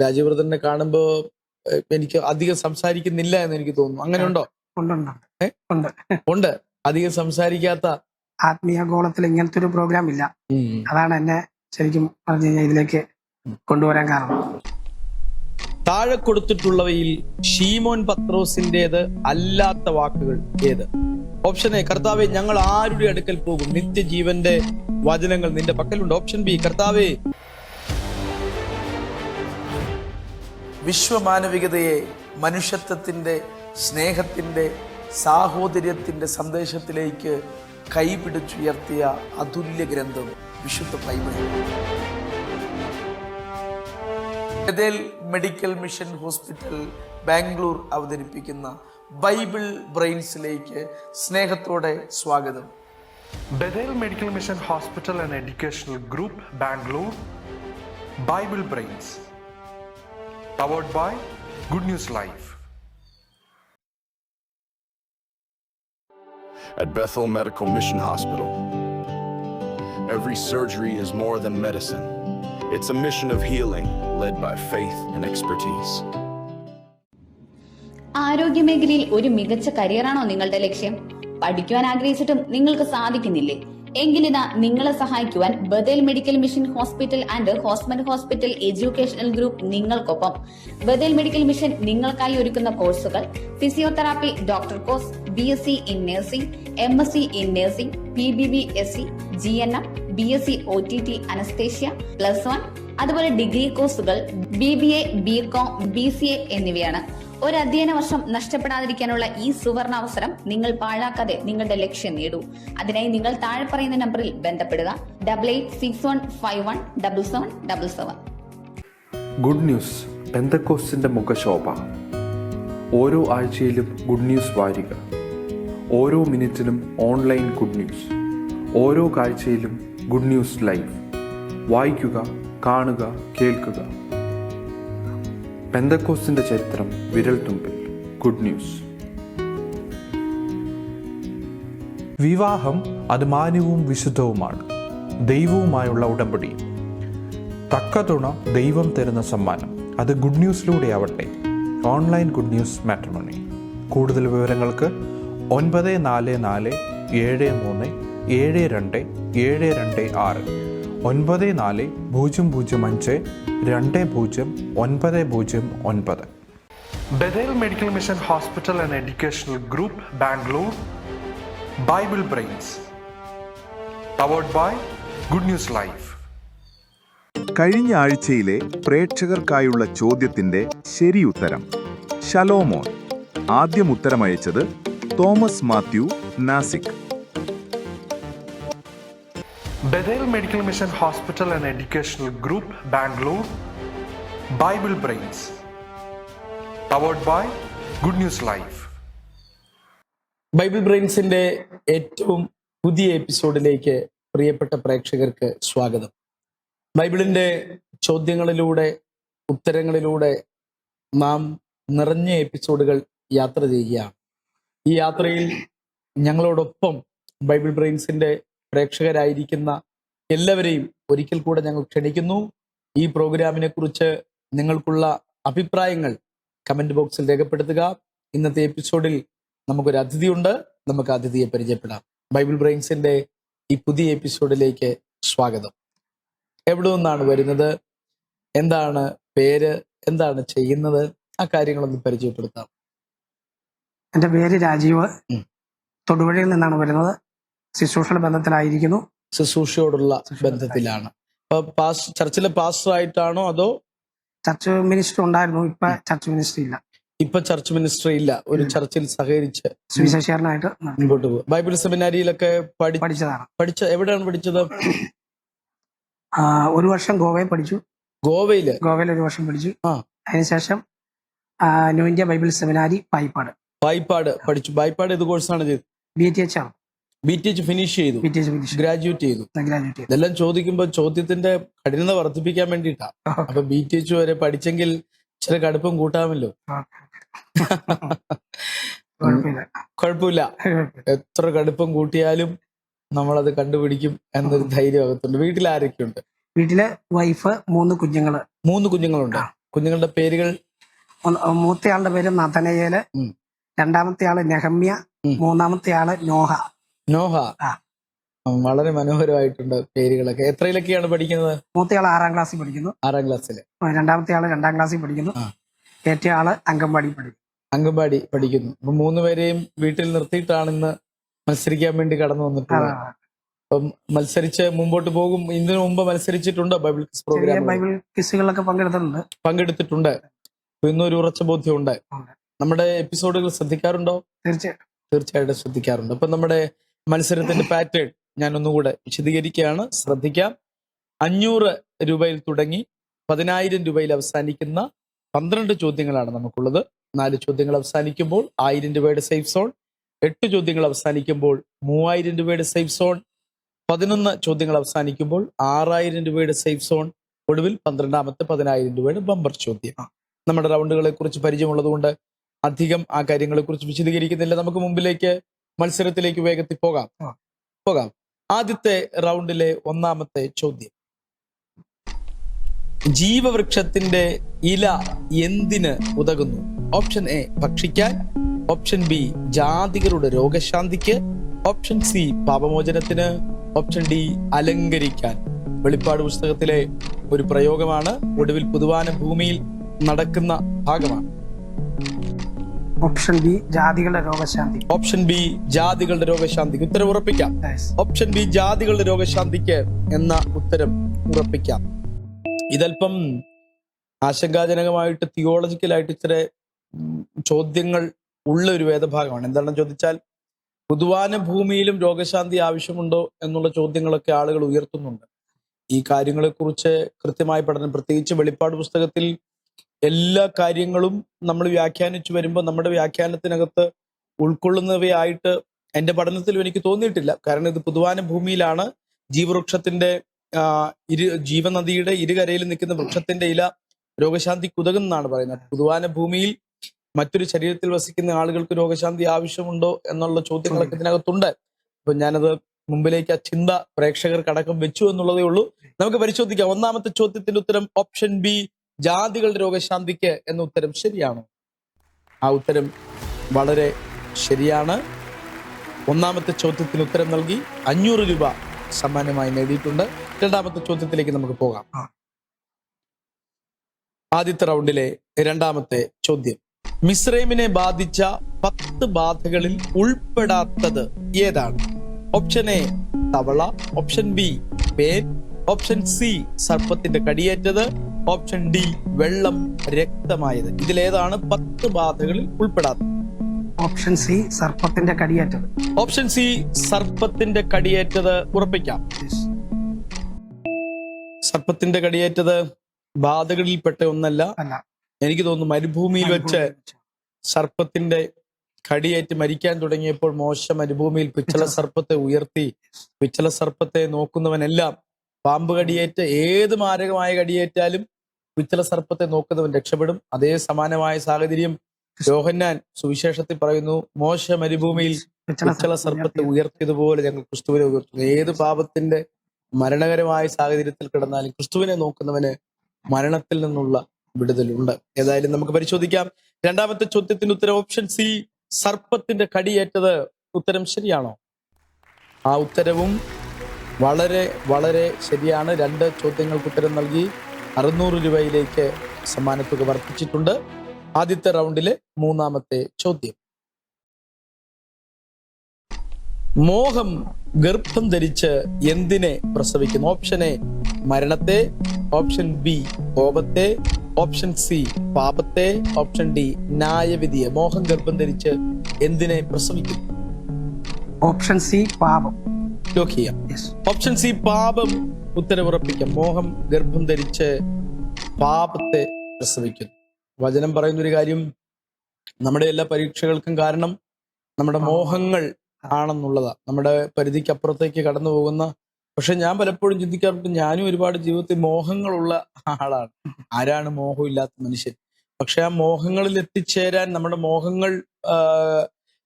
രാജീവ് ബ്രദറിനെ കാണുമ്പോ എനിക്ക് അധികം സംസാരിക്കുന്നില്ല എന്ന് എനിക്ക് തോന്നുന്നു. അങ്ങനെ ഉണ്ടോ? ഉണ്ട്. അധികം സംസാരിക്കാത്ത ആത്മീയ ഗോളത്തിൽ ഇങ്ങനത്തെ ഒരു പ്രോഗ്രാം ഇല്ല. അതാണ് എന്നെ ശരിക്കും പറഞ്ഞു കഴിഞ്ഞാൽ ഇതിലേക്ക് കൊണ്ടുവരാൻ കാരണം. താഴെ കൊടുത്തിട്ടുള്ളവയിൽ ശീമോൻ പത്രോസിന്റേത് അല്ലാത്ത വാക്കുകൾ ഏത്? ഓപ്ഷൻ എ, കർത്താവെ ഞങ്ങൾ ആരുടെ അടുക്കൽ പോകും, നിത്യജീവന്റെ വചനങ്ങൾ നിന്റെ പക്കലുണ്ട്. ഓപ്ഷൻ ബി, കർത്താവെ വിശ്വമാനവികതയെ മനുഷ്യത്വത്തിന്റെ, സ്നേഹത്തിന്റെ, സാഹോദര്യത്തിന്റെ സന്ദേശത്തിലേക്ക് കൈപിടിച്ചുയർത്തിയ അതുല്യ ഗ്രന്ഥം വിശുദ്ധ Bible. Bethel medical mission hospital Bangalore അവതരിപ്പിക്കുന്ന ബൈബിൾ ബ്രെയിൻസിലേക്ക് സ്നേഹത്തോടെ സ്വാഗതം. Bethel medical mission hospital and educational group Bangalore, Bible brains, powered by good news life. At Bethel Medical Mission Hospital, every surgery is more than medicine. It's a mission of healing led by faith and expertise. ആരോഗ്യമേഖലയിൽ ഒരു മികച്ച കരിയറാണോ നിങ്ങളുടെ ലക്ഷ്യം? പഠിക്കുവാൻ ആഗ്രഹിച്ചിട്ടും നിങ്ങൾക്ക് സാധിക്കുന്നില്ലേ? എങ്കിലിതാ നിങ്ങളെ സഹായിക്കുവാൻ Bethel medical mission hospital and Hosman hospital educational group നിങ്ങൾക്കൊപ്പം. ബഥേൽ മെഡിക്കൽ മിഷൻ നിങ്ങൾക്കായി ഒരുക്കുന്ന കോഴ്സുകൾ: physiotherapy doctor course, BSc in nursing, MSc in nursing, PBBSc, GNM, BSc OTT anaesthesia +1, അതുപോലെ ഡിഗ്രി കോഴ്സുകൾ BBA, BCom, BCA എന്നിവയാണ്. ഒരു അധ്യയന വർഷം നഷ്ടപ്പെടാതിരിക്കാനുള്ള ഈ സുവർണ അവസരം നിങ്ങൾ പാഴാക്കാതെ നിങ്ങളുടെ ലക്ഷ്യം നേടൂ. അതിനായി നിങ്ങൾ താഴെ പറയുന്ന നമ്പറിൽ ബന്ധപ്പെടുക: 8861517777. ഗുഡ് ന്യൂസ് പെന്തക്കോസ്റ്റിന്റെ മുഖശോഭ. ഓരോ ആഴ്ചയിലും ഗുഡ് ന്യൂസ് വാരിക, ഓരോ മിനിറ്റിലും ഓൺലൈൻ ഗുഡ് ന്യൂസ്, ഓരോ കാഴ്ചയിലും ഗുഡ് ന്യൂസ് ലൈവ്. വായിക്കുക, കാണുക, കേൾക്കുക. പെന്തക്കോസ്റ്റിന്റെ ചരിത്രം വിരൽത്തുമ്പിൽ. Good news. വിവാഹം അത് മാന്യവും വിശുദ്ധവുമാണ്, ദൈവവുമായുള്ള ഉടമ്പടി. തക്ക തുണ ദൈവം തരുന്ന സമ്മാനം. അത് ഗുഡ് ന്യൂസിലൂടെ ആവട്ടെ. Online good news matrimony. കൂടുതൽ വിവരങ്ങൾക്ക് 9473737226 9400520909. Bethel Medical Mission Hospital and Educational Group Bangalore, Bible Brains, powered by Good News Life. കഴിഞ്ഞ ആഴ്ചയിലെ പ്രേക്ഷകർക്കായുള്ള ചോദ്യത്തിന്റെ ശരിയുത്തരം. ഷലോമോൻ. ആദ്യം ഉത്തരമയച്ചത് Thomas Mathew, Nasik. Bethel Medical Mission Hospital and Educational Group Bangalore, Bible Brains, powered by Good News Life. Bible ബ്രെയിൻസിന്റെ ഏറ്റവും പുതിയ എപ്പിസോഡിലേക്ക് പ്രിയപ്പെട്ട പ്രേക്ഷകർക്ക് സ്വാഗതം. ബൈബിളിന്റെ ചോദ്യങ്ങളിലൂടെ, ഉത്തരങ്ങളിലൂടെ നാം നിറഞ്ഞ എപ്പിസോഡുകൾ യാത്ര ചെയ്യുകയാണ്. ഈ യാത്രയിൽ ഞങ്ങളോടൊപ്പം ബൈബിൾ ബ്രെയിൻസിന്റെ പ്രേക്ഷകരായിരിക്കുന്ന എല്ലാവരെയും ഒരിക്കൽ കൂടെ ഞങ്ങൾ ക്ഷണിക്കുന്നു. ഈ പ്രോഗ്രാമിനെ കുറിച്ച് നിങ്ങൾക്കുള്ള അഭിപ്രായങ്ങൾ കമന്റ് ബോക്സിൽ രേഖപ്പെടുത്തുക. ഇന്നത്തെ എപ്പിസോഡിൽ നമുക്കൊരു അതിഥിയുണ്ട്. നമുക്ക് അതിഥിയെ പരിചയപ്പെടാം. ബൈബിൾ ബ്രെയിൻസിന്റെ ഈ പുതിയ എപ്പിസോഡിലേക്ക് സ്വാഗതം. എവിടെ നിന്നാണ് വരുന്നത്, എന്താണ് പേര്, എന്താണ് ചെയ്യുന്നത്, ആ കാര്യങ്ങളൊന്ന് പരിചയപ്പെടുത്താം. എൻ്റെ പേര് രാജീവ്. തൊടുപുഴയിൽ നിന്നാണ് വരുന്നത്. ശുശ്രൂഷയുടെ ബന്ധത്തിലായിരിക്കുന്നു. ശുശ്രൂഷയോടുള്ള ബന്ധത്തിലാണ്. ചർച്ചിലെ പാസ്റ്റർ ആയിട്ടാണോ അതോ? ചർച്ച് മിനിസ്റ്റർ ഉണ്ടായിരുന്നു, ഇപ്പൊ ചർച്ച് മിനിസ്റ്റർ ഇല്ല. ഇപ്പൊ ചർച്ച് മിനിസ്റ്റർ ഇല്ല. ഒരു ചർച്ചിൽ സഹകരിച്ച് സുവിശേഷകരനായിട്ട് മുമ്പോട്ട് പോകും. ബൈബിൾ സെമിനാരിയിലൊക്കെ പഠിച്ചതാണ്. എവിടെയാണ് പഠിച്ചത്? 1 വർഷം ഗോവയിൽ പഠിച്ചു. ഗോവയിൽ 1 വർഷം പഠിച്ചു. അതിനുശേഷം ന്യൂ ഇന്ത്യ ബൈബിൾ സെമിനാരി പായിപ്പാട് പഠിച്ചു. പായിപ്പാട് ഏത് കോഴ്സാണ് ചെയ്തത്? BTH ഫിനിഷ് ചെയ്തു, ഗ്രാജുവേറ്റ് ചെയ്തു. ഇതെല്ലാം ചോദിക്കുമ്പോൾ ചോദ്യത്തിന്റെ കഠിനത വർദ്ധിപ്പിക്കാൻ വേണ്ടിയിട്ടാ. അപ്പൊ BTH വരെ പഠിച്ചെങ്കിൽ ചില കടുപ്പം കൂട്ടാമല്ലോ. കുഴപ്പമില്ല, എത്ര കടുപ്പം കൂട്ടിയാലും നമ്മളത് കണ്ടുപിടിക്കും എന്നൊരു ധൈര്യം അകത്തുണ്ട്. വീട്ടിൽ ആരൊക്കെയുണ്ട്? വീട്ടിലെ വൈഫ്, 3 കുഞ്ഞുങ്ങളുണ്ട്. കുഞ്ഞുങ്ങളുടെ പേരുകൾ? മൂത്തയാളുടെ പേര് നഥനയേല്, ഉം. രണ്ടാമത്തെ ആള് നെഹമ്യ, മൂന്നാമത്തെ ആള് നോഹ. നോഹ. ആ. വളരെ മനോഹരമായിട്ടുണ്ട് പേരുകളൊക്കെ. എത്രയിലൊക്കെയാണ് പഠിക്കുന്നത്? മൂത്തയാൾ 6ാം ക്ലാസ്സിൽ പഠിക്കുന്നു. 6ാം ക്ലാസ്സില്. രണ്ടാമത്തെ ആള് 2ാം ക്ലാസ്സിൽ പഠിക്കുന്നു. ആ. ഏറ്റവും ആള് അംഗൻവാടി പഠിക്കുന്നു. അംഗൻവാടി പഠിക്കുന്നു. അപ്പൊ 3 പേരെയും വീട്ടിൽ നിർത്തിയിട്ടാണ് ഇന്ന് മത്സരിക്കാൻ വേണ്ടി കടന്നു വന്നിട്ടുള്ളത്. അപ്പം മത്സരിച്ച് മുമ്പോട്ട് പോകും. ഇതിനു മുമ്പ് മത്സരിച്ചിട്ടുണ്ടോ ബൈബിൾ ക്വിസ് ചെറിയ പ്രോഗ്രാം? ബൈബിൾ ക്വിസുകളിലൊക്കെ പങ്കെടുത്തിട്ടുണ്ട്. അപ്പൊ ഇന്നൊരു ഉറച്ച ബോധ്യമുണ്ട്. ഉണ്ട്. നമ്മുടെ എപ്പിസോഡുകൾ ശ്രദ്ധിക്കാറുണ്ടോ? തീർച്ചയായിട്ടും ശ്രദ്ധിക്കാറുണ്ട്. അപ്പൊ നമ്മുടെ മത്സരത്തിന്റെ പാറ്റേൺ ഞാൻ ഒന്നുകൂടെ വിശദീകരിക്കുകയാണ്, ശ്രദ്ധിക്കാം. 500 രൂപയിൽ തുടങ്ങി 10,000 രൂപയിൽ അവസാനിക്കുന്ന 12 ചോദ്യങ്ങളാണ് നമുക്കുള്ളത്. 4 ചോദ്യങ്ങൾ അവസാനിക്കുമ്പോൾ 1000 രൂപയുടെ സേഫ് സോൺ, 8 ചോദ്യങ്ങൾ അവസാനിക്കുമ്പോൾ 3000 രൂപയുടെ സേഫ് സോൺ, 11 ചോദ്യങ്ങൾ അവസാനിക്കുമ്പോൾ 6000 രൂപയുടെ സേഫ് സോൺ, ഒടുവിൽ 12ാമത്തെ 10,000 രൂപയുടെ ബമ്പർ ചോദ്യം. നമ്മുടെ റൗണ്ടുകളെ കുറിച്ച് പരിചയമുള്ളത് കൊണ്ട് അധികം ആ കാര്യങ്ങളെ കുറിച്ച് വിശദീകരിക്കുന്നില്ല. നമുക്ക് മുമ്പിലേക്ക് മത്സരത്തിലേക്ക് വേഗത്തിൽ പോകാം. ആദ്യത്തെ റൗണ്ടിലെ 1ാമത്തെ ചോദ്യം: ജീവവൃക്ഷത്തിന്റെ ഇല എന്തിന് ഉതകുന്നു? ഓപ്ഷൻ എ ഭക്ഷിക്കാൻ, ഓപ്ഷൻ ബി ജാതികളുടെ രോഗശാന്തിക്ക്, ഓപ്ഷൻ സി പാപമോചനത്തിന്, ഓപ്ഷൻ ഡി അലങ്കരിക്കാൻ. വെളിപ്പാട് പുസ്തകത്തിലെ ഒരു പ്രയോഗമാണ്. ഒടുവിൽ പുതുവാന ഭൂമിയിൽ നടക്കുന്ന ഭാഗമാണ്. ഓപ്ഷൻ ബി ജാതികളുടെ രോഗശാന്തി. ഓപ്ഷൻ ബി ജാതികളുടെ രോഗശാന്തിക്ക് ഉത്തരം ഉറപ്പിക്കാം. ഓപ്ഷൻ ബി ജാതികളുടെ രോഗശാന്തിക്ക് എന്ന ഉത്തരം ഉറപ്പിക്കാം. ഇതല്പം ആശങ്കാജനകമായിട്ട് തിയോളജിക്കലായിട്ട് ഇച്ചിരി ചോദ്യങ്ങൾ ഉള്ള ഒരു വേദഭാഗമാണ്. എന്താണെന്ന് ചോദിച്ചാൽ, പുതുവാന ഭൂമിയിലും രോഗശാന്തി ആവശ്യമുണ്ടോ എന്നുള്ള ചോദ്യങ്ങളൊക്കെ ആളുകൾ ഉയർത്തുന്നുണ്ട്. ഈ കാര്യങ്ങളെക്കുറിച്ച് കൃത്യമായ പഠനം, പ്രത്യേകിച്ച് വെളിപ്പാട് പുസ്തകത്തിൽ എല്ലാ കാര്യങ്ങളും നമ്മൾ വ്യാഖ്യാനിച്ചു വരുമ്പോൾ നമ്മുടെ വ്യാഖ്യാനത്തിനകത്ത് ഉൾക്കൊള്ളുന്നവയായിട്ട് എൻ്റെ പഠനത്തിലും എനിക്ക് തോന്നിയിട്ടില്ല. കാരണം ഇത് പുതുവാന ഭൂമിയിലാണ്. ജീവവൃക്ഷത്തിന്റെ ജീവനദിയുടെ ഇരുകരയിൽ നിൽക്കുന്ന വൃക്ഷത്തിന്റെ ഇല രോഗശാന്തിക്ക് ഉതകുന്നതാണ് പറയുന്നത്. പുതുവാന ഭൂമിയിൽ മറ്റൊരു ശരീരത്തിൽ വസിക്കുന്ന ആളുകൾക്ക് രോഗശാന്തി ആവശ്യമുണ്ടോ എന്നുള്ള ചോദ്യങ്ങളൊക്കെ ഇതിനകത്തുണ്ട്. അപ്പൊ ഞാനത് മുമ്പിലേക്ക് ആ ചിന്ത പ്രേക്ഷകർക്കടക്കം വെച്ചു എന്നുള്ളതേ ഉള്ളൂ. നമുക്ക് പരിശോധിക്കാം. 1ാമത്തെ ചോദ്യത്തിന്റെ ഉത്തരം ഓപ്ഷൻ ബി ജാതികളുടെ രോഗശാന്തിക്ക് എന്ന ഉത്തരം ശരിയാണോ? ആ ഉത്തരം വളരെ ശരിയാണ്. 1ാമത്തെ ചോദ്യത്തിന് ഉത്തരം നൽകി 500 രൂപ സമ്മാനമായി നേടിയിട്ടുണ്ട്. 2ാമത്തെ ചോദ്യത്തിലേക്ക് നമുക്ക് പോകാം. ആദ്യത്തെ റൗണ്ടിലെ 2ാമത്തെ ചോദ്യം: മിസ്രൈമിനെ ബാധിച്ച 10 ബാധകളിൽ ഉൾപ്പെടാത്തത് ഏതാണ്? ഓപ്ഷൻ എ തവള, ഓപ്ഷൻ ബി പേൻ, ഓപ്ഷൻ സി സർപ്പത്തിന്റെ കടിയേറ്റത്, ഓപ്ഷൻ ഡി വെള്ളം രക്തമായത്. ഇതിലേതാണ് 10 ബാധകളിൽ ഉൾപ്പെടാത്തത്? ഓപ്ഷൻ സി സർപ്പത്തിന്റെ കടിയേറ്റത്. ഓപ്ഷൻ സി സർപ്പത്തിന്റെ കടിയേറ്റത് ഉറപ്പിക്കാം. സർപ്പത്തിന്റെ കടിയേറ്റത് ബാധകളിൽപ്പെട്ട ഒന്നല്ല. എനിക്ക് തോന്നുന്നു മരുഭൂമിയിൽ വെച്ച് സർപ്പത്തിന്റെ കടിയേറ്റ് മരിക്കാൻ തുടങ്ങിയപ്പോൾ മോശ മരുഭൂമിയിൽ പിച്ചള സർപ്പത്തെ ഉയർത്തി, പിച്ചള സർപ്പത്തെ നോക്കുന്നവനെല്ലാം പാമ്പ് കടിയേറ്റ് ഏത് മാരകമായ കടിയേറ്റാലും പിച്ചള സർപ്പത്തെ നോക്കുന്നവൻ രക്ഷപ്പെടും. അതേ സമാനമായ സാഹചര്യം യോഹന്നാൻ സുവിശേഷത്തിൽ പറയുന്നു. മോശ മരുഭൂമിയിൽ പിച്ചള സർപ്പത്തെ ഉയർത്തിയതുപോലെ ഞങ്ങൾ ക്രിസ്തുവിനെ ഉയർത്തുന്നു. ഏത് പാപത്തിന്റെ മരണകരമായ സാഹചര്യത്തിൽ കിടന്നാലും ക്രിസ്തുവിനെ നോക്കുന്നവന് മരണത്തിൽ നിന്നുള്ള വിടുതലുണ്ട്. ഏതായാലും നമുക്ക് പരിശോധിക്കാം. 2ാമത്തെ ചോദ്യത്തിന്റെ ഉത്തരം ഓപ്ഷൻ സി സർപ്പത്തിന്റെ കടിയേറ്റത് ഉത്തരം ശരിയാണോ? ആ ഉത്തരവും വളരെ വളരെ ശരിയാണ്. 2 ചോദ്യങ്ങൾക്ക് ഉത്തരം നൽകി 600 രൂപയിലേക്ക് സമ്മാനത്തുക വർദ്ധിച്ചിട്ടുണ്ട്. ആദ്യത്തെ റൗണ്ടിലെ 3ാമത്തെ ചോദ്യം: മോഹം ഗർഭം ധരിച്ച് എന്തിനെ പ്രസവിക്കുന്നു? ഓപ്ഷൻ എ മരണത്തെ, ഓപ്ഷൻ ബി കോപത്തെ, ഓപ്ഷൻ സി പാപത്തെ, ഓപ്ഷൻ ഡി ന്യായവിധിയെ. മോഹം ഗർഭം ധരിച്ച് എന്തിനെ പ്രസവിക്കുന്നു? ഓപ്ഷൻ സി പാപം. ഓപ്ഷൻ സി പാപം ഉത്തരവുറപ്പിക്കാം. മോഹം ഗർഭം ധരിച്ച് പാപത്തെ പ്രസവിക്കുന്നു. വചനം പറയുന്ന ഒരു കാര്യം, നമ്മുടെ എല്ലാ പരീക്ഷകൾക്കും കാരണം നമ്മുടെ മോഹങ്ങൾ ആണെന്നുള്ളതാ. നമ്മുടെ പരിധിക്കപ്പുറത്തേക്ക് കടന്നു പോകുന്ന, പക്ഷെ ഞാൻ പലപ്പോഴും ചിന്തിക്കാറുണ്ട്, ഞാനും ഒരുപാട് ജീവിതത്തിൽ മോഹങ്ങളുള്ള ആളാണ്. ആരാണ് മോഹമില്ലാത്ത മനുഷ്യൻ? പക്ഷെ ആ മോഹങ്ങളിൽ എത്തിച്ചേരാൻ നമ്മുടെ മോഹങ്ങൾ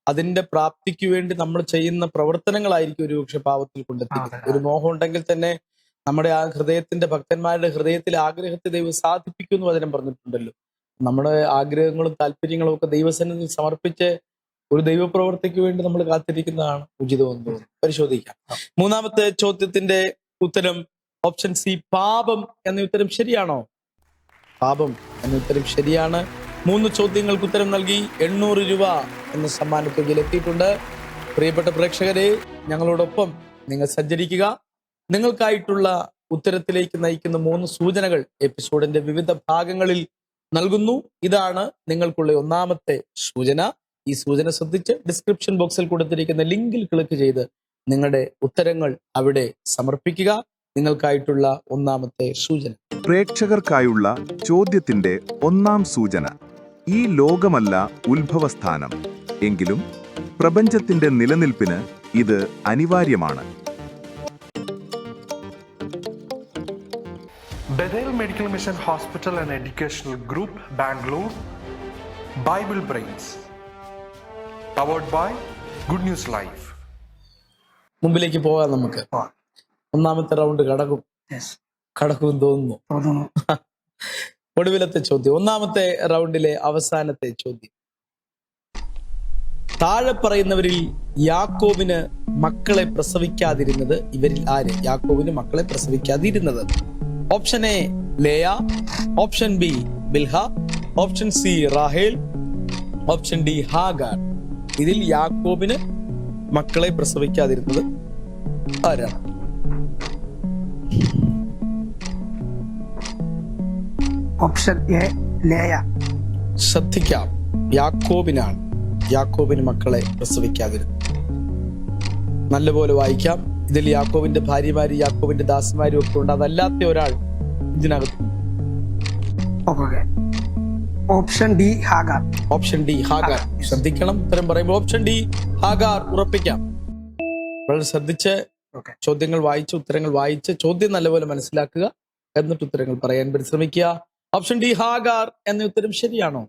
അതിന്റെ പ്രാപ്തിക്ക് വേണ്ടി നമ്മൾ ചെയ്യുന്ന പ്രവർത്തനങ്ങളായിരിക്കും ഒരുപക്ഷെ പാപത്തിൽ കൊണ്ടെത്തിക്കുന്നത്. ഒരു മോഹം ഉണ്ടെങ്കിൽ തന്നെ നമ്മുടെ ആ ഹൃദയത്തിന്റെ ഭക്തന്മാരുടെ ഹൃദയത്തിലെ ആഗ്രഹത്തെ ദൈവം സാധിപ്പിക്കുമെന്ന് വചനം പറഞ്ഞിട്ടുണ്ടല്ലോ. നമ്മുടെ ആഗ്രഹങ്ങളും താല്പര്യങ്ങളും ഒക്കെ ദൈവസന്നിധിയിൽ സമർപ്പിച്ച് ഒരു ദൈവപ്രവർത്തിക്ക് വേണ്ടി നമ്മൾ കാത്തിരിക്കുന്നതാണ് ഉചിതമെന്ന് തോന്നുന്നു. പരിശോധിക്കാം. മൂന്നാമത്തെ ചോദ്യത്തിന്റെ ഉത്തരം ഓപ്ഷൻ സി, പാപം എന്ന ഉത്തരം ശരിയാണോ? പാപം എന്ന ഉത്തരം ശരിയാണ്. 3 ചോദ്യങ്ങൾക്ക് ഉത്തരം നൽകി 800 രൂപ എന്ന സമ്മാനത്തുകയിൽ എത്തിയിട്ടുണ്ട്. പ്രിയപ്പെട്ട പ്രേക്ഷകരെ, ഞങ്ങളോടൊപ്പം നിങ്ങൾ സഞ്ചരിക്കുക. നിങ്ങൾക്കായിട്ടുള്ള ഉത്തരത്തിലേക്ക് നയിക്കുന്ന 3 സൂചനകൾ എപ്പിസോഡിന്റെ വിവിധ ഭാഗങ്ങളിൽ നൽകുന്നു. ഇതാണ് നിങ്ങൾക്കുള്ള ഒന്നാമത്തെ സൂചന. ഈ സൂചന ശ്രദ്ധിച്ച് ഡിസ്ക്രിപ്ഷൻ ബോക്സിൽ കൊടുത്തിരിക്കുന്ന ലിങ്കിൽ ക്ലിക്ക് ചെയ്ത് നിങ്ങളുടെ ഉത്തരങ്ങൾ അവിടെ സമർപ്പിക്കുക. നിങ്ങൾക്കായിട്ടുള്ള ഒന്നാമത്തെ സൂചന. പ്രേക്ഷകർക്കായുള്ള ചോദ്യത്തിന്റെ ഒന്നാം സൂചന. ഈ ലോകമല്ല ഉത്ഭവസ്ഥാനം, എങ്കിലും പ്രപഞ്ചത്തിന്റെ നിലനിൽപ്പിന് ഇത് അനിവാര്യമാണ്. Bethel Medical Mission Hospital and Educational Group, Bangalore. Bible Brains. Powered by Good News Live. മുമ്പിലേക്ക് പോകാം. നമുക്ക് ഒന്നാമത്തെ റൗണ്ട് കടക്കും തോന്നുന്നു. ഒടുവിലത്തെ ചോദ്യം, ഒന്നാമത്തെ റൗണ്ടിലെ അവസാനത്തെ ചോദ്യം. താഴെ പറയുന്നവരിൽ യാക്കോബിന് മക്കളെ പ്രസവിക്കാതിരുന്നത് ഇവരിൽ ആര്? യാക്കോബിന് മക്കളെ പ്രസവിക്കാതിരുന്നത്. ഓപ്ഷൻ എ ലേയ, option B Bilhah, option C റാഹേൽ, ഓപ്ഷൻ ഡി ഹാഗാർ. ഇതിൽ യാക്കോബിന് മക്കളെ പ്രസവിക്കാതിരുന്നത് ആരാണ്? ഓപ്ഷൻ എ ലേയ. ശ്രദ്ധിക്കാം, യാക്കോബിനാണ്. യാക്കോബിന് മക്കളെ പ്രസവിക്കാതിരുന്നത്. നല്ലപോലെ വായിക്കാം. ഇതിൽ യാക്കോബിന്റെ ഭാര്യമാരും യാക്കോബിന്റെ ദാസന്മാരും ഒക്കെ ഉണ്ട്. അതല്ലാത്ത ഒരാൾ ഇതിനകത്ത്. Option D Hagar. Option D Hagar. ശ്രദ്ധിക്കണം, ഉത്തരം പറയുമ്പോൾ ഓപ്ഷൻ ഡി ഹാഗാർ ഉറപ്പിക്കാം. വളരെ ശ്രദ്ധിച്ച് ചോദ്യങ്ങൾ വായിച്ച് ഉത്തരങ്ങൾ വായിച്ച് ചോദ്യം നല്ലപോലെ മനസ്സിലാക്കുക, എന്നിട്ട് ഉത്തരങ്ങൾ പറയാൻ പരിശ്രമിക്കുക. ഓപ്ഷൻ ഡി ഹാഗാർ എന്ന ഉത്തരം ശരിയാണോ?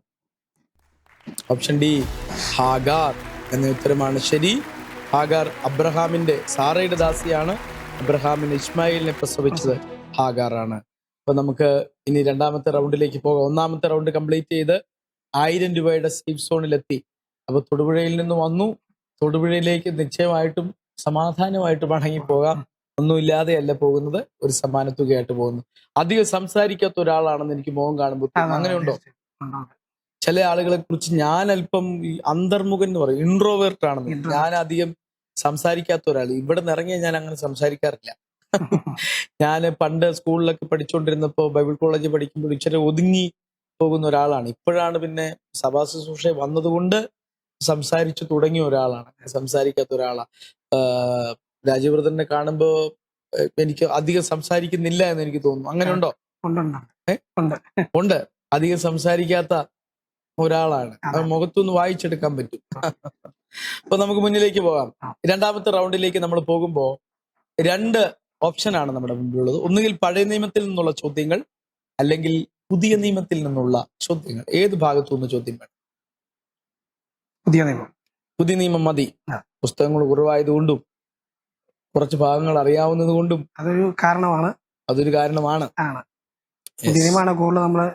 ഓപ്ഷൻ ഡി ഹാഗാർ എന്ന ഉത്തരമാണ് ശരി. ഹാഗാർ അബ്രഹാമിന്റെ, സാറയുടെ ദാസിയാണ്. അബ്രഹാമിന് ഇസ്മായിലിനെ പ്രസവിച്ചത് ഹാഗാറാണ്. അപ്പൊ നമുക്ക് ഇനി രണ്ടാമത്തെ റൗണ്ടിലേക്ക് പോകാം. ഒന്നാമത്തെ റൗണ്ട് കംപ്ലീറ്റ് ചെയ്ത് 1000 രൂപയുടെ സേഫ് സോണിലെത്തി. അപ്പൊ തൊടുപുഴയിൽ നിന്ന് വന്നു. തൊടുപുഴയിലേക്ക് നിശ്ചയമായിട്ടും സമാധാനമായിട്ട് മടങ്ങിപ്പോകാം. ഒന്നുമില്ലാതെയല്ല പോകുന്നത്, ഒരു സമ്മാനത്തുകയായിട്ട് പോകുന്നു. അധികം സംസാരിക്കാത്ത ഒരാളാണെന്ന് എനിക്ക് മുഖം കാണുമ്പോൾ അങ്ങനെയുണ്ടോ? ചില ആളുകളെ കുറിച്ച് ഞാൻ അല്പം അന്തർമുഖൻ എന്ന് പറയും, ഇൻട്രോവേർട്ട് ആണെന്ന്. ഞാൻ അധികം സംസാരിക്കാത്ത ഒരാൾ. ഇവിടെ നിന്ന് ഇറങ്ങിയാൽ ഞാൻ അങ്ങനെ സംസാരിക്കാറില്ല. ഞാൻ പണ്ട് സ്കൂളിലൊക്കെ പഠിച്ചുകൊണ്ടിരുന്നപ്പോൾ, ബൈബിൾ കോളേജിൽ പഠിക്കുമ്പോൾ ഇച്ചിരി ഒതുങ്ങി പോകുന്ന ഒരാളാണ്. ഇപ്പോഴാണ് പിന്നെ സഭാ ശുശ്രൂഷ വന്നതുകൊണ്ട് സംസാരിച്ചു തുടങ്ങിയ ഒരാളാണ്. സംസാരിക്കാത്ത ഒരാളാണ്. രാജീവ്രതനെ കാണുമ്പോ എനിക്ക് അധികം സംസാരിക്കുന്നില്ല എന്ന് എനിക്ക് തോന്നുന്നു. അങ്ങനെ ഉണ്ടോ? ഉണ്ട്. അധികം സംസാരിക്കാത്ത ഒരാളാണ്. അത് മുഖത്തൊന്ന് വായിച്ചെടുക്കാൻ പറ്റും. അപ്പൊ നമുക്ക് മുന്നിലേക്ക് പോകാം. രണ്ടാമത്തെ റൗണ്ടിലേക്ക് നമ്മൾ പോകുമ്പോൾ 2 ഓപ്ഷനാണ് നമ്മുടെ മുമ്പിലുള്ളത്. ഒന്നുകിൽ പഴയ നിയമത്തിൽ നിന്നുള്ള ചോദ്യങ്ങൾ, അല്ലെങ്കിൽ പുതിയ നിയമത്തിൽ നിന്നുള്ള ചോദ്യങ്ങൾ. ഏത് ഭാഗത്തു നിന്ന് ചോദ്യം വേണം? പുതിയ നിയമം. പുതിയ നിയമം മതി. പുസ്തകങ്ങൾ കുറവായതുകൊണ്ടും കുറച്ച് ഭാഗങ്ങൾ അറിയാവുന്നത് കൊണ്ടും അതൊരു കാരണമാണ്. പുതിയ നിയമമാണ് കൂടുതൽ നമ്മള്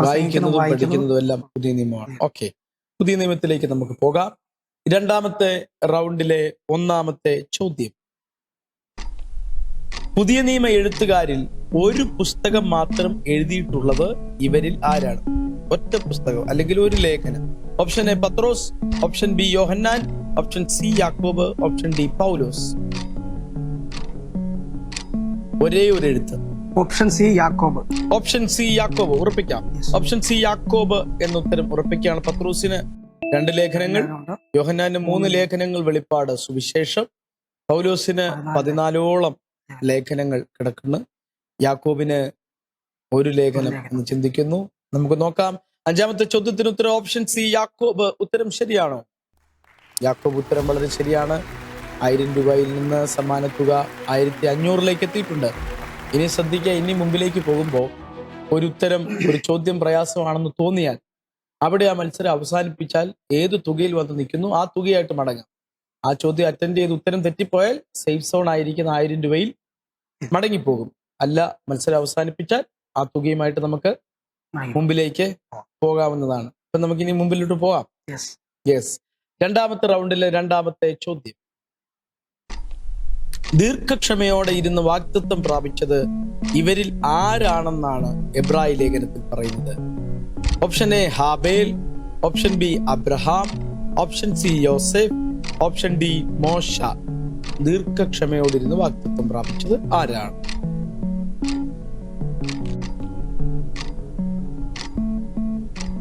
വായിക്കുന്നതും പഠിക്കുന്നതും എല്ലാം പുതിയ നിയമമാണ്. ഓക്കെ, പുതിയ നിയമത്തിലേക്ക് നമുക്ക് പോകാം. രണ്ടാമത്തെ റൗണ്ടിലെ ഒന്നാമത്തെ ചോദ്യം. പുതിയ നിയമ എഴുത്തുകാരിൽ ഒരു പുസ്തകം മാത്രം എഴുതിയിട്ടുള്ളത് ഇവരിൽ ആരാണ്? ഒറ്റ പുസ്തകം അല്ലെങ്കിൽ ഒരു ലേഖനം. Option A Pathros, option B Yohannan, option C Yakob, option D Paulos. ഒരേ ഒരു എഴുത്ത്. Option C Yakob. Option C Yakob ഉറപ്പിക്കാം. ഓപ്ഷൻ സി യാക്കോബ് എന്ന ഉത്തരം ഉറപ്പിക്കുകയാണ്. പത്രോസിന് 2 ലേഖനങ്ങൾ, യോഹന്നാന് 3 ലേഖനങ്ങൾ, വെളിപ്പാട്, സുവിശേഷം. പൗലോസിന് 14ഓളം ലേഖനങ്ങൾ കിടക്കുന്നു. യാക്കോബിന് 1 ലേഖനം എന്ന് ചിന്തിക്കുന്നു. നമുക്ക് നോക്കാം. 5ാമത്തെ ചോദ്യത്തിന് ഉത്തരം ഓപ്ഷൻ സി യാക്കോബ്. ഉത്തരം ശരിയാണോ? യാക്കോബ് ഉത്തരം വളരെ ശരിയാണ്. 1000 രൂപയിൽ നിന്ന് സമ്മാനത്തുക 1500ലേക്ക് എത്തിയിട്ടുണ്ട്. ഇനി ശ്രദ്ധിക്കുക, ഇനി മുമ്പിലേക്ക് പോകുമ്പോൾ ഒരു ചോദ്യം പ്രയാസമാണെന്ന് തോന്നിയാൽ അവിടെ ആ മത്സരം അവസാനിപ്പിച്ചാൽ ഏത് തുകയിൽ വന്ന് നിൽക്കുന്നു ആ തുകയായിട്ട് മടങ്ങാം. ആ ചോദ്യം അറ്റൻഡ് ചെയ്ത് ഉത്തരം തെറ്റിപ്പോയാൽ സേഫ് സോൺ ആയിരിക്കുന്ന 1000 രൂപയിൽ മടങ്ങിപ്പോകും. അല്ല, മത്സരം അവസാനിപ്പിച്ചാൽ ആ തുകയുമായിട്ട് നമുക്ക് മുമ്പിലേക്ക് പോകാവുന്നതാണ്. അപ്പൊ നമുക്കിനി മുമ്പിലോട്ട് പോവാം. യെസ്. രണ്ടാമത്തെ റൗണ്ടിലെ രണ്ടാമത്തെ ചോദ്യം. ദീർഘക്ഷമയോടെ ഇരുന്ന് വാഗ്ദത്തം പ്രാപിച്ചത് ഇവരിൽ ആരാണെന്നാണ് എബ്രായ ലേഖനത്തിൽ പറയുന്നത്? ഓപ്ഷൻ എ ഹാബേൽ, option B Abraham, option C യോസെഫ്, ഓപ്ഷൻ ഡി മോശ. ദീർഘക്ഷമയോടിരുന്ന് വാഗ്ദത്തം പ്രാപിച്ചത് ആരാണ്?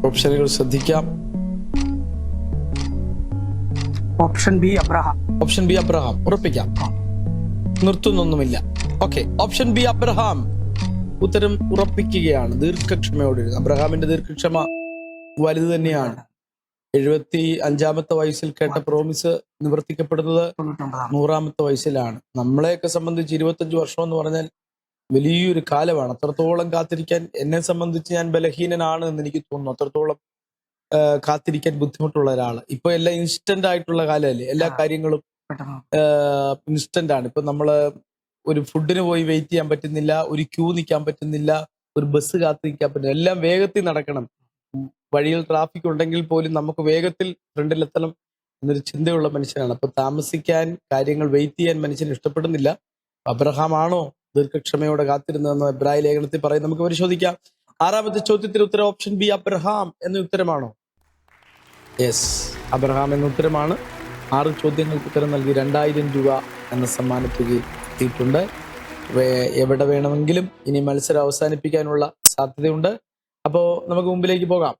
ഓപ്ഷനുകൾ ശ്രദ്ധിക്കാം. Option B Abraham. Option B Abraham ഉറപ്പിക്കാം. നിർത്തുന്നൊന്നുമില്ല. ഓക്കെ, ഓപ്ഷൻ ബി അബ്രഹാം ഉത്തരം ഉറപ്പിക്കുകയാണ്. ദീർഘക്ഷമയോടിരുന്ന്. അബ്രഹാമിന്റെ ദീർഘക്ഷമ വലുത് തന്നെയാണ്. 75 വയസ്സിൽ കേട്ട പ്രോമിസ് നിവർത്തിക്കപ്പെടുന്നത് 100ാമത്തെ വയസ്സിലാണ്. നമ്മളെയൊക്കെ സംബന്ധിച്ച് 25 വർഷം എന്ന് പറഞ്ഞാൽ വലിയൊരു കാലമാണ്. അത്രത്തോളം കാത്തിരിക്കാൻ എന്നെ സംബന്ധിച്ച് ഞാൻ ബലഹീനനാണ് എന്ന് എനിക്ക് തോന്നുന്നു. അത്രത്തോളം കാത്തിരിക്കാൻ ബുദ്ധിമുട്ടുള്ള ഒരാള്. ഇപ്പൊ എല്ലാം ഇൻസ്റ്റന്റ് ആയിട്ടുള്ള കാലമല്ലേ. എല്ലാ കാര്യങ്ങളും ഇൻസ്റ്റന്റ് ആണ്. ഇപ്പൊ നമ്മള് ഒരു ഫുഡിന് പോയി വെയിറ്റ് ചെയ്യാൻ പറ്റുന്നില്ല, ഒരു ക്യൂ നിൽക്കാൻ പറ്റുന്നില്ല, ഒരു ബസ് കാത്തിരിക്കാൻ പറ്റുന്നില്ല. എല്ലാം വേഗത്തിൽ നടക്കണം. വഴിയിൽ ട്രാഫിക് ഉണ്ടെങ്കിൽ പോലും നമുക്ക് വേഗത്തിൽ ഫ്രണ്ടിലെത്തണം എന്നൊരു ചിന്തയുള്ള മനുഷ്യനാണ്. അപ്പൊ താമസിക്കാൻ, കാര്യങ്ങൾ വെയിറ്റ് ചെയ്യാൻ മനുഷ്യൻ ഇഷ്ടപ്പെടുന്നില്ല. അബ്രഹാം ആണോ ദീർഘക്ഷമയോടെ കാത്തിരുന്നതെന്ന് എബ്രായ ലേഖനത്തിൽ പറയും. നമുക്ക് പരിശോധിക്കാം. 6ാമത്തെ ചോദ്യത്തിന് ഉത്തരം ഓപ്ഷൻ ബി അബ്രഹാം എന്ന ഉത്തരമാണോ? യെസ്, അബ്രഹാം എന്ന ഉത്തരമാണ്. 6 ചോദ്യങ്ങൾക്ക് ഉത്തരം നൽകി 2000 രൂപ എന്ന സമ്മാനത്തുക എത്തിയിട്ടുണ്ട്. എവിടെ വേണമെങ്കിലും ഇനി മത്സരം അവസാനിപ്പിക്കാനുള്ള സാധ്യതയുണ്ട്. അപ്പോ നമുക്ക് മുമ്പിലേക്ക് പോകാം.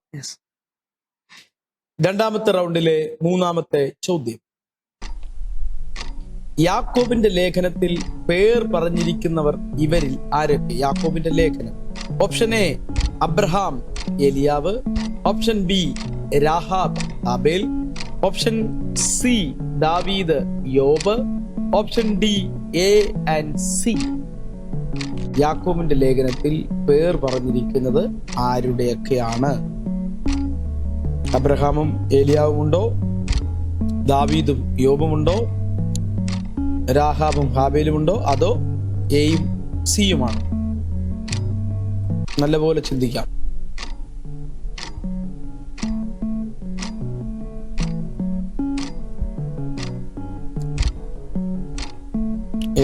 രണ്ടാമത്തെ റൗണ്ടിലെ 3ാമത്തെ ചോദ്യം. യാക്കോബിന്റെ ലേഖനത്തിൽ പേർ പറഞ്ഞിരിക്കുന്നവർ ഇവരിൽ ആരൊക്കെ? യാക്കോബിന്റെ ലേഖനം. ഓപ്ഷൻ എ അബ്രഹാം, ഏലിയാവ്, option B Rahab, Abel, option C ദാവീദ്, യോബ്, option D A and C. യാക്കോബിന്റെ ലേഖനത്തിൽ പേർ പറഞ്ഞിരിക്കുന്നത് ആരുടെയൊക്കെയാണ്? അബ്രഹാമും ഏലിയാവും ഉണ്ടോ? ദാവീദും യോബും ഉണ്ടോ? രാഹാബും ഹാബേലും ഉണ്ടോ? അതോ എയും സിയുമാണ്? നല്ലപോലെ ചിന്തിക്കാം.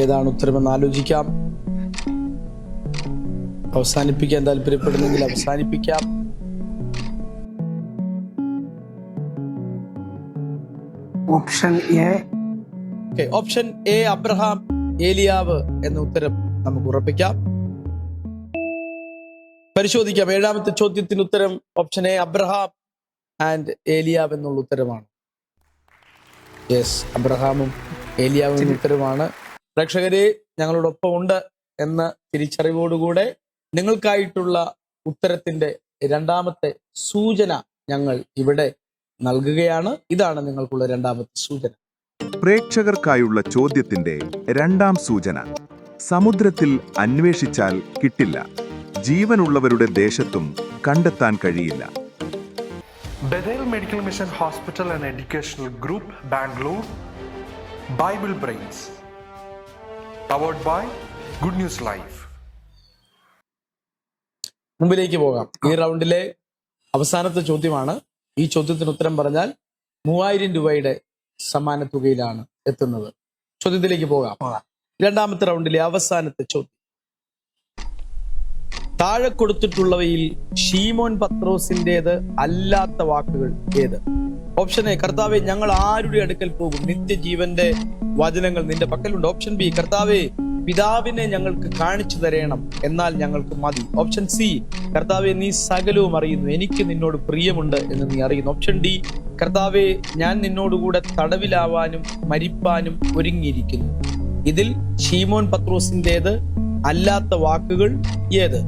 ഏതാണ് ഉത്തരമെന്ന് ആലോചിക്കാം. അവസാനിപ്പിക്കാൻ താല്പര്യപ്പെടുന്നെങ്കിൽ അവസാനിപ്പിക്കാം. Option A. Option A Abraham, ഏലിയാവ് എന്ന ഉത്തരം നമുക്ക് ഉറപ്പിക്കാം. പരിശോധിക്കാം. 7ാമത്തെ ചോദ്യത്തിന് ഉത്തരം ഓപ്ഷൻ എ അബ്രഹാം ആൻഡ് ഏലിയാവ് എന്നുള്ള ഉത്തരമാണ്. യെസ്, അബ്രഹാമും ഏലിയാവും എന്ന ഉത്തരമാണ്. പ്രേക്ഷകരെ, ഞങ്ങളോടൊപ്പം ഉണ്ട് എന്ന തിരിച്ചറിവോടുകൂടെ നിങ്ങൾക്കായിട്ടുള്ള ഉത്തരത്തിന്റെ 2ാമത്തെ സൂചന ഞങ്ങൾ ഇവിടെ നൽകുകയാണ്. ഇതാണ് നിങ്ങൾക്കുള്ള 2ാമത്തെ സൂചന. പ്രേക്ഷകർക്കായുള്ള ചോദ്യത്തിന്റെ 2ാം സൂചന. സമുദ്രത്തിൽ അന്വേഷിച്ചാൽ കിട്ടില്ല, ജീവനുള്ളവരുടെ ദേശത്തും കണ്ടെത്താൻ കഴിയില്ല. Bethel Medical Mission Hospital and Educational Group, Bangalore. Bible Brains. Powered by Good News Live. മുമ്പിലേക്ക് പോകാം. ഈ റൗണ്ടിലെ അവസാനത്തെ ചോദ്യമാണ്. ഈ ചോദ്യത്തിന് ഉത്തരം പറഞ്ഞാൽ 3000 രൂപയുടെ സമ്മാന തുകയിലാണ് എത്തുന്നത്. ചോദ്യത്തിലേക്ക് പോകാം. 2ാമത്തെ റൗണ്ടിലെ അവസാനത്തെ ചോദ്യം. താഴെ കൊടുത്തിട്ടുള്ളവയിൽ ശീമോൻ പത്രോസിന്റേത് അല്ലാത്ത വാക്കുകൾ ഏത്? ഓപ്ഷൻ എ കർത്താവെ ഞങ്ങൾ ആരുടെ അടുക്കൽ പോകും, നിത്യജീവന്റെ വചനങ്ങൾ നിന്റെ പക്കലുണ്ട്. ഓപ്ഷൻ ബി കർത്താവെ പിതാവിനെ ഞങ്ങൾക്ക് കാണിച്ചു തരേണം, എന്നാൽ ഞങ്ങൾക്ക് മതി. ഓപ്ഷൻ സി കർത്താവെ നീ സകലവും അറിയുന്നു, എനിക്ക് നിന്നോട് പ്രിയമുണ്ട് എന്ന് നീ അറിയുന്നു. ഓപ്ഷൻ ഡി കർത്താവെ ഞാൻ നിന്നോടുകൂടെ തടവിലാവാനും മരിപ്പാനും ഒരുങ്ങിയിരിക്കുന്നു. ഇതിൽ ശീമോൻ പത്രോസിന്റേത് അല്ലാത്ത വാക്കുകൾ ഏത്?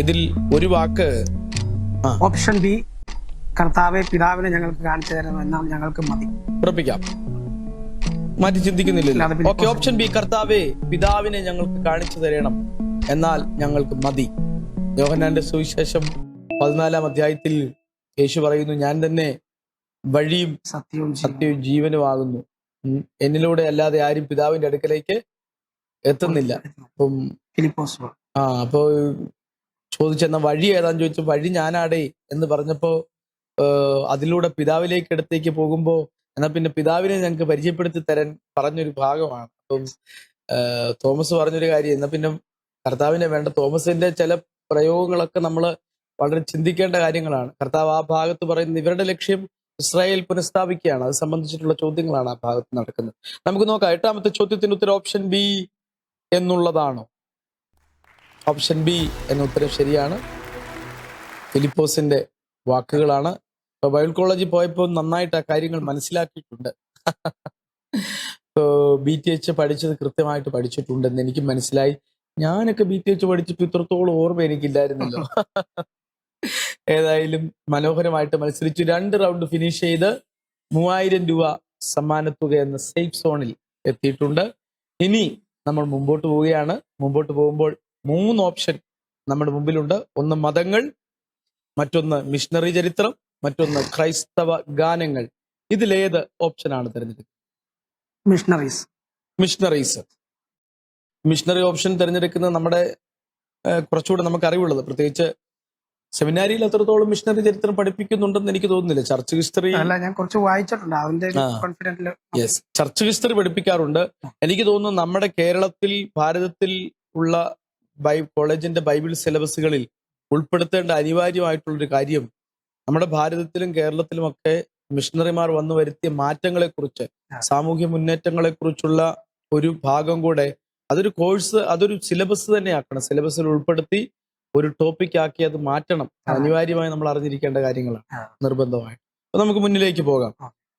ഇതിൽ ഒരു വാക്ക്. ഓപ്ഷൻ ബി കർത്താവെ പിതാവിനെ ഞങ്ങൾക്ക് കാണിച്ചു തരണം, എന്നാൽ ഞങ്ങൾക്ക് മതി. ഉറപ്പിക്കാം. മാറ്റി ചിന്തിക്കുന്നില്ലല്ലോ. ഓക്കെ, ഓപ്ഷൻ ബി കർത്താവെ പിതാവിനെ ഞങ്ങൾക്ക് കാണിച്ചു തരണം, എന്നാൽ ഞങ്ങൾക്ക് മതി. യോഹന്നാന്റെ സുവിശേഷം 14-ാം അധ്യായത്തിൽ യേശു പറയുന്നു, ഞാൻ തന്നെ വഴിയും സത്യവും ജീവനുമാകുന്നു. എന്നിലൂടെ അല്ലാതെ ആരും പിതാവിന്റെ അടുക്കലേക്ക് എത്തുന്നില്ല. അപ്പം ഫിലിപ്പോസ് അപ്പോ ചോദിച്ചെന്ന വഴി ഏതാന്ന് ചോദിച്ചു. വഴി ഞാനാടേ എന്ന് പറഞ്ഞപ്പോ അതിലൂടെ പിതാവിലേക്ക് അടുത്തേക്ക് പോകുമ്പോ എന്നാ പിന്നെ പിതാവിനെ ഞങ്ങൾക്ക് പരിചയപ്പെടുത്തി തരാൻ പറഞ്ഞൊരു ഭാഗമാണ്. അപ്പം തോമസ് പറഞ്ഞൊരു കാര്യം, എന്നാ പിന്നെ കർത്താവിനെ വേണ്ട. തോമസിന്റെ ചില പ്രയോഗങ്ങളൊക്കെ നമ്മൾ വളരെ ചിന്തിക്കേണ്ട കാര്യങ്ങളാണ്. കർത്താവ് ആ ഭാഗത്ത് പറയുന്നത് ഇവരുടെ ലക്ഷ്യം ഇസ്രായേൽ പുനഃസ്ഥാപിക്കുകയാണ്. അത് സംബന്ധിച്ചിട്ടുള്ള ചോദ്യങ്ങളാണ് ആ ഭാഗത്ത് നടക്കുന്നത്. നമുക്ക് നോക്കാം. 8ാമത്തെ ചോദ്യത്തിന്റെ ഉത്തരം ഓപ്ഷൻ ബി എന്നുള്ളതാണോ? ഓപ്ഷൻ ബി എന്ന ഉത്തരം ശരിയാണ്. ഫിലിപ്പോസിന്റെ വാക്കുകളാണ്. ഇപ്പൊ ബൈബിൾ കോളേജിൽ പോയപ്പോൾ നന്നായിട്ട് ആ കാര്യങ്ങൾ മനസ്സിലാക്കിയിട്ടുണ്ട്. BTH പഠിച്ചത് കൃത്യമായിട്ട് പഠിച്ചിട്ടുണ്ടെന്ന് എനിക്ക് മനസ്സിലായി. ഞാനൊക്കെ BTH പഠിച്ചിട്ട് ഇത്രത്തോളം ഓർമ്മ എനിക്കില്ലായിരുന്നല്ലോ. ഏതായാലും മനോഹരമായിട്ട് മത്സരിച്ചു. 2 റൗണ്ട് ഫിനിഷ് ചെയ്ത് 3000 രൂപ സമ്മാനത്തുക എന്ന സേഫ് സോണിൽ എത്തിയിട്ടുണ്ട്. ഇനി നമ്മൾ മുമ്പോട്ട് പോവുകയാണ്. മുമ്പോട്ട് പോകുമ്പോൾ 3 ഓപ്ഷൻ നമ്മുടെ മുമ്പിലുണ്ട്. ഒന്ന് മതങ്ങൾ, മറ്റൊന്ന് മിഷണറി ചരിത്രം, മറ്റൊന്ന് ക്രൈസ്തവ ഗാനങ്ങൾ. ഇതിലേത് ഓപ്ഷനാണ് തിരഞ്ഞെടുക്കുന്നത്? മിഷണറീസ്. മിഷണറി ഓപ്ഷൻ തിരഞ്ഞെടുക്കുന്നത് നമ്മുടെ കുറച്ചുകൂടെ നമുക്ക് അറിവുള്ളത്, പ്രത്യേകിച്ച് സെമിനാരിയിൽ അത്രത്തോളം മിഷണറി ചരിത്രം പഠിപ്പിക്കുന്നുണ്ടെന്ന് എനിക്ക് തോന്നുന്നില്ല. ചർച്ച് ഹിസ്റ്ററി ഞാൻ കുറച്ച് വായിച്ചിട്ടുണ്ട്. യെസ്, ചർച്ച് ഹിസ്റ്ററി പഠിപ്പിക്കാറുണ്ട്. എനിക്ക് തോന്നുന്നു നമ്മുടെ കേരളത്തിൽ, ഭാരതത്തിൽ ഉള്ള കോളേജിന്റെ ബൈബിൾ സിലബസുകളിൽ ഉൾപ്പെടുത്തേണ്ട അനിവാര്യമായിട്ടുള്ളൊരു കാര്യം നമ്മുടെ ഭാരതത്തിലും കേരളത്തിലുമൊക്കെ മിഷണറിമാർ വന്നു വരുത്തിയ മാറ്റങ്ങളെക്കുറിച്ച്, സാമൂഹ്യ മുന്നേറ്റങ്ങളെക്കുറിച്ചുള്ള ഒരു ഭാഗം കൂടെ അതൊരു കോഴ്സ്, അതൊരു സിലബസ് തന്നെ ആക്കണം. സിലബസിൽ ഉൾപ്പെടുത്തി ഒരു ടോപ്പിക് ആക്കി അത് മാറ്റണം. അനിവാര്യമായി നമ്മൾ അറിഞ്ഞിരിക്കേണ്ട കാര്യങ്ങളാണ്, നിർബന്ധമായിട്ട്. അപ്പൊ നമുക്ക് മുന്നിലേക്ക് പോകാം.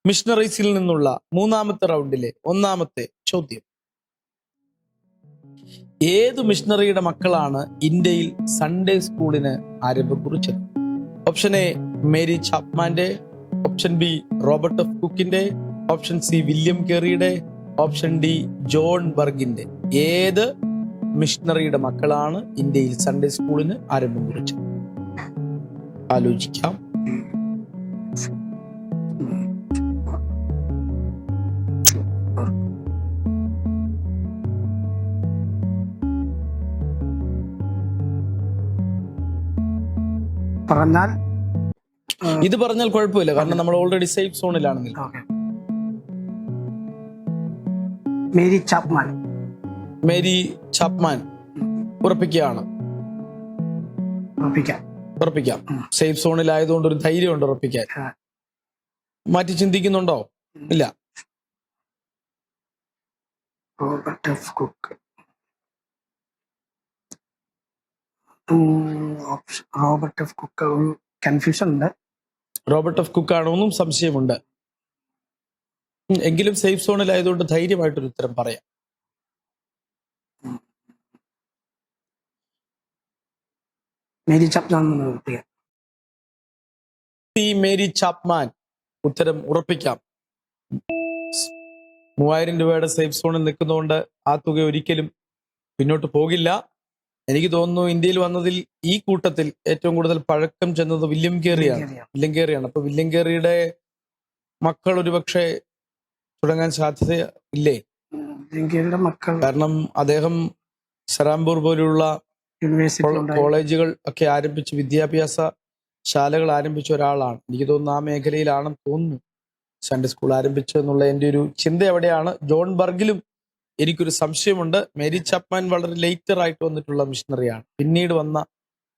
മിഷണറീസിൽ നിന്നുള്ള 3ാമത്തെ റൗണ്ടിലെ 1ാമത്തെ ചോദ്യം: ഏത് മിഷണറിയുടെ മക്കളാണ് ഇന്ത്യയിൽ സൺഡേ സ്കൂളിന് ആരംഭം കുറിച്ചത്? ഓപ്ഷൻ എ മേരി ചാപ്മാന്റെ, ഓപ്ഷൻ ബി റോബർട്ട് എഫ് കുക്കിന്റെ, ഓപ്ഷൻ സി വില്യം കേറിയുടെ, ഓപ്ഷൻ ഡി ജോൺ ബർഗിന്റെ. ഏത് മിഷണറിയുടെ മക്കളാണ് ഇന്ത്യയിൽ സൺഡേ സ്കൂളിന് ആരംഭം കുറിച്ചത്? ആലോചിക്കാം. ഇത് പറഞ്ഞാൽ കുഴപ്പമില്ല, കാരണം നമ്മൾ ഓൾറെഡി സേഫ് സോണിലാണ് നിൽക്കുന്നത്. മേരി ചാപ്മാൻ ഉറപ്പിക്കുകയാണ്? ഉറപ്പിക്കാം. സേഫ് സോണിലായതുകൊണ്ട് ഒരു ധൈര്യമുണ്ട് ഉറപ്പിക്കാൻ. മാറ്റി ചിന്തിക്കുന്നുണ്ടോ? ഇല്ല. Robert F Cook. ഒരു കൺഫ്യൂഷൻ ഉണ്ട്. റോബർട്ട് എഫ് കുക്ക് ആണോ എന്നും സംശയമുണ്ട്. എങ്കിലും സേഫ് സോണിലായതുകൊണ്ട് ധൈര്യമായിട്ടൊരു ഉത്തരം പറയാം. മേരി ചാപ്മാൻ ഉത്തരം ഉറപ്പിക്കാം. 3000 രൂപയുടെ സേഫ് സോണിൽ നിൽക്കുന്നതുകൊണ്ട് ആ തുക ഒരിക്കലും പിന്നോട്ട് പോകില്ല. എനിക്ക് തോന്നുന്നു ഇന്ത്യയിൽ വന്നതിൽ ഈ കൂട്ടത്തിൽ ഏറ്റവും കൂടുതൽ പഴക്കം ചെന്നത് വില്യം കേറിയാണ്. അപ്പൊ വില്യം കേറിയുടെ മക്കൾ ഒരുപക്ഷെ തുടങ്ങാൻ സാധ്യത ഇല്ലേ? കാരണം അദ്ദേഹം സരാംപൂർ പോലുള്ള കോളേജുകൾ ഒക്കെ ആരംഭിച്ച്, വിദ്യാഭ്യാസ ശാലകൾ ആരംഭിച്ച ഒരാളാണ്. എനിക്ക് തോന്നുന്നു ആ മേഖലയിലാണെന്ന് തോന്നുന്നു സൺഡേ സ്കൂൾ ആരംഭിച്ചു എന്നുള്ള എൻ്റെ ഒരു ചിന്ത എവിടെയാണ്. ജോൺ ബർഗിലും എനിക്കൊരു സംശയമുണ്ട്. മേരി ചാപ്മാൻ വളരെ ലേറ്റർ ആയിട്ട് വന്നിട്ടുള്ള മിഷണറിയാണ്. പിന്നീട് വന്ന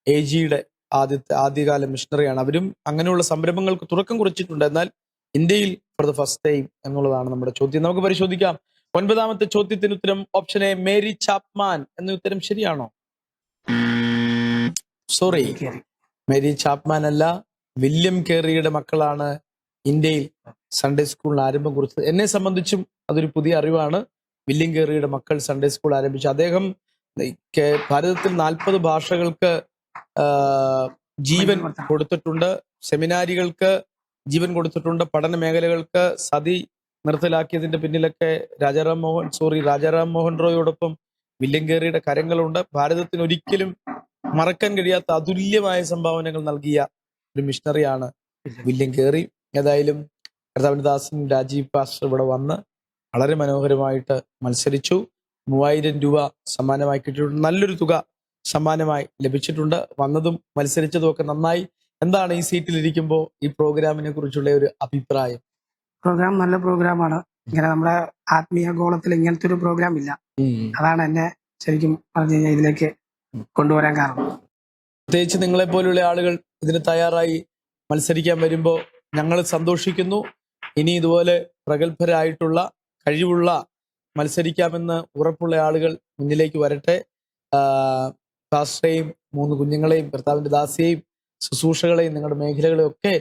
AGയുടെ ആദ്യകാല മിഷണറിയാണ്. അവരും അങ്ങനെയുള്ള സംരംഭങ്ങൾക്ക് തുടക്കം കുറിച്ചിട്ടുണ്ട്. എന്നാൽ ഇന്ത്യയിൽ ഫോർ ദ ഫസ്റ്റ് ടൈം എന്നുള്ളതാണ് നമ്മുടെ ചോദ്യം. നമുക്ക് പരിശോധിക്കാം. 9ാമത്തെ ചോദ്യത്തിന് ഉത്തരം ഓപ്ഷൻ എ മേരി ചാപ്മാൻ എന്ന ഉത്തരം ശരിയാണോ? സോറി, മേരി ചാപ്മാൻ അല്ല, വില്യം കേറിയുടെ മക്കളാണ് ഇന്ത്യയിൽ സൺഡേ സ്കൂളിന് ആരംഭം കുറിച്ചത്. എന്നെ സംബന്ധിച്ചും അതൊരു പുതിയ അറിവാണ്. വില്യം കേറിയുടെ മക്കൾ സൺഡേ സ്കൂൾ ആരംഭിച്ചു. അദ്ദേഹം ഭാരതത്തിൽ 40 ഭാഷകൾക്ക് ജീവൻ കൊടുത്തിട്ടുണ്ട്. സെമിനാരികൾക്ക് ജീവൻ കൊടുത്തിട്ടുണ്ട്. പഠന മേഖലകൾക്ക് സതി നിർത്തലാക്കിയതിന്റെ പിന്നിലൊക്കെ രാജാറാം മോഹൻ റോയോടൊപ്പം വില്യം കേറിയുടെ കരങ്ങളുണ്ട്. ഭാരതത്തിന് ഒരിക്കലും മറക്കാൻ കഴിയാത്ത അതുല്യമായ സംഭാവനകൾ നൽകിയ ഒരു മിഷണറിയാണ് വില്യം കേറി. ഏതായാലും കർത്താവിന്റെ ദാസൻ രാജീവ് പാസ്റ്റർ ഇവിടെ വന്ന് വളരെ മനോഹരമായിട്ട് മത്സരിച്ചു. 3000 രൂപ സമ്മാനമായി കിട്ടിയിട്ടുണ്ട്. നല്ലൊരു തുക സമ്മാനമായി ലഭിച്ചിട്ടുണ്ട്. വന്നതും മത്സരിച്ചതും ഒക്കെ നന്നായി. എന്താണ് ഈ സീറ്റിലിരിക്കുമ്പോൾ ഈ പ്രോഗ്രാമിനെ കുറിച്ചുള്ള ഒരു അഭിപ്രായം? പ്രോഗ്രാം നല്ല പ്രോഗ്രാമാണ്. ഇങ്ങനെ നമ്മുടെ ആത്മീയ ഗോളത്തിൽ ഇങ്ങനത്തെ ഒരു പ്രോഗ്രാം ഇല്ല. അതാണ് എന്നെ ശരിക്കും പറഞ്ഞു കഴിഞ്ഞാൽ ഇതിലേക്ക് കൊണ്ടുവരാൻ കാരണം. പ്രത്യേകിച്ച് നിങ്ങളെ പോലുള്ള ആളുകൾ ഇതിന് തയ്യാറായി മത്സരിക്കാൻ വരുമ്പോൾ ഞങ്ങൾ സന്തോഷിക്കുന്നു. ഇനി ഇതുപോലെ പ്രഗത്ഭരായിട്ടുള്ള കഴിവുള്ള മത്സരിക്കാമെന്ന് ഉറപ്പുള്ള ആളുകൾ മുന്നിലേക്ക് വരട്ടെ. പാസ്റ്ററേയും 3 കുഞ്ഞുങ്ങളെയും കർത്താവിന്റെ ദാസിയെയും ശുശ്രൂഷകളെയും നിങ്ങളുടെ മേഖലകളെയും ഒക്കെ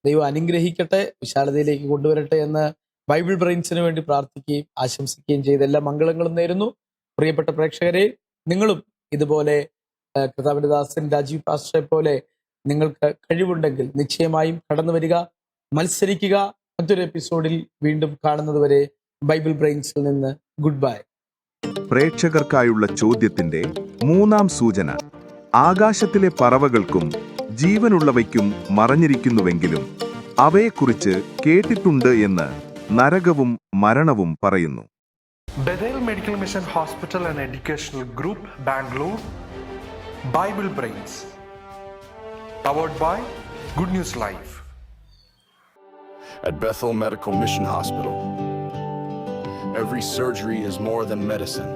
ദൈവം അനുഗ്രഹിക്കട്ടെ, വിശാലതയിലേക്ക് കൊണ്ടുവരട്ടെ എന്ന് ബൈബിൾ ബ്രെയിൻസിന് വേണ്ടി പ്രാർത്ഥിക്കുകയും ആശംസിക്കുകയും ചെയ്ത് എല്ലാ മംഗളങ്ങളും നേരുന്നു. പ്രിയപ്പെട്ട പ്രേക്ഷകരെ, നിങ്ങളും ഇതുപോലെ കർത്താവിന്റെ ദാസൻ രാജീവ് പാസ്റ്ററെ പോലെ നിങ്ങൾക്ക് കഴിവുണ്ടെങ്കിൽ നിശ്ചയമായും കടന്നു വരിക, മത്സരിക്കുക. മറ്റൊരു എപ്പിസോഡിൽ വീണ്ടും കാണുന്നതുവരെ ബൈബിൾ ബ്രെയിൻസിൽ നിന്ന് ഗുഡ് ബൈ. പ്രേക്ഷകർക്കായുള്ള ചോദ്യത്തിന്റെ 3-ാം സൂചന. ആകാശത്തിലെ പറവകൾക്കും ജീവനുള്ളവയ്ക്കും മറഞ്ഞിരിക്കുന്നുവെങ്കിലും അവയെക്കുറിച്ച് കേട്ടിട്ടുണ്ട് എന്ന് നരകവും മരണവും പറയുന്നു. Bethel Medical Mission Hospital and Educational Group, Bangalore. Bible Brains. Powered by Good News Live. At Bethel Medical Mission Hospital, every surgery is more than medicine.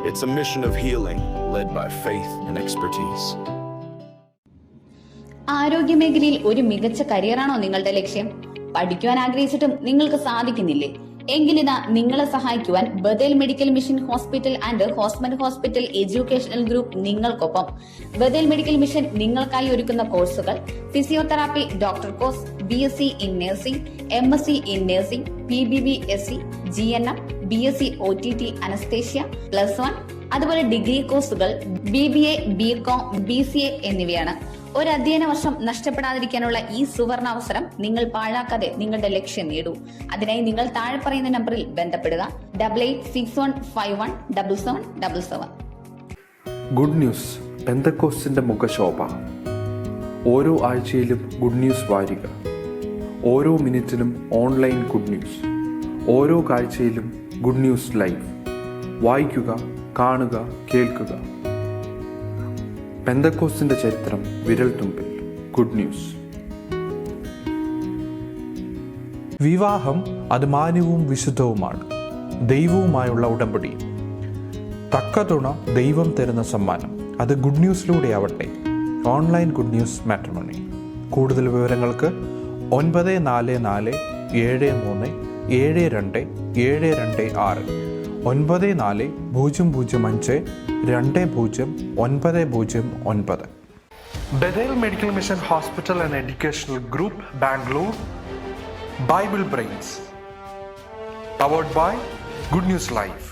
It's a mission of healing led by faith and expertise. ആരോഗ്യമേഖലയിൽ ഒരു മികച്ച കരിയറാണോ നിങ്ങളുടെ ലക്ഷ്യം? പഠിക്കുവാൻ ആഗ്രഹിച്ചിട്ടും നിങ്ങൾക്ക് സാധിക്കുന്നില്ലേ? എങ്കിലിതാ നിങ്ങളെ സഹായിക്കുവാൻ Bethel medical mission hospital and Hosman hospital educational group നിങ്ങൾക്കൊപ്പം. ബഥേൽ മെഡിക്കൽ മിഷൻ നിങ്ങൾക്കായി ഒരുക്കുന്ന കോഴ്സുകൾ: physiotherapy doctor course, BSc in nursing, MSc in nursing, PBBSc, GNM, BSc OTT anaesthesia +1, അതുപോലെ ഡിഗ്രി കോഴ്സുകൾ BBA, BCom, BCA എന്നിവയാണ്. ഒരു അധ്യയന വർഷം നഷ്ടപ്പെടാതിരിക്കാനുള്ള ഈ സുവർണ അവസരം നിങ്ങൾ പാഴാക്കാതെ നിങ്ങളുടെ ലക്ഷ്യം നേടൂ. അതിനായി നിങ്ങൾ താഴെ പറയുന്ന നമ്പറിൽ ബന്ധപ്പെടുക: 8861517777. ഗുഡ് ന്യൂസ് പെന്തക്കോസ്റ്റിൻ്റെ മുഖശോഭ. ഓരോ ആഴ്ചയിലും ഗുഡ് ന്യൂസ് വാരിക, ഓരോ മിനിറ്റിനും ഓൺലൈൻ ഗുഡ് ന്യൂസ്, ഓരോ കാഴ്ചയിലും ഗുഡ് ന്യൂസ് ലൈവ്. വായിക്കുക, കാണുക, കേൾക്കുക. പെന്തക്കോസ്റ്റിൻ്റെ ചരിത്രം വിരൽത്തുമ്പിൽ. Good news. വിവാഹം അത് മാന്യവും വിശുദ്ധവുമാണ്, ദൈവവുമായുള്ള ഉടമ്പടി. തക്ക തുണ ദൈവം തരുന്ന സമ്മാനം. അത് ഗുഡ് ന്യൂസിലൂടെ ആവട്ടെ. Online good news matrimony. കൂടുതൽ വിവരങ്ങൾക്ക് 9473737226 9400520909. Bethel Medical Mission Hospital and Educational Group, Bangalore. Bible Brains. Powered by Good News Live.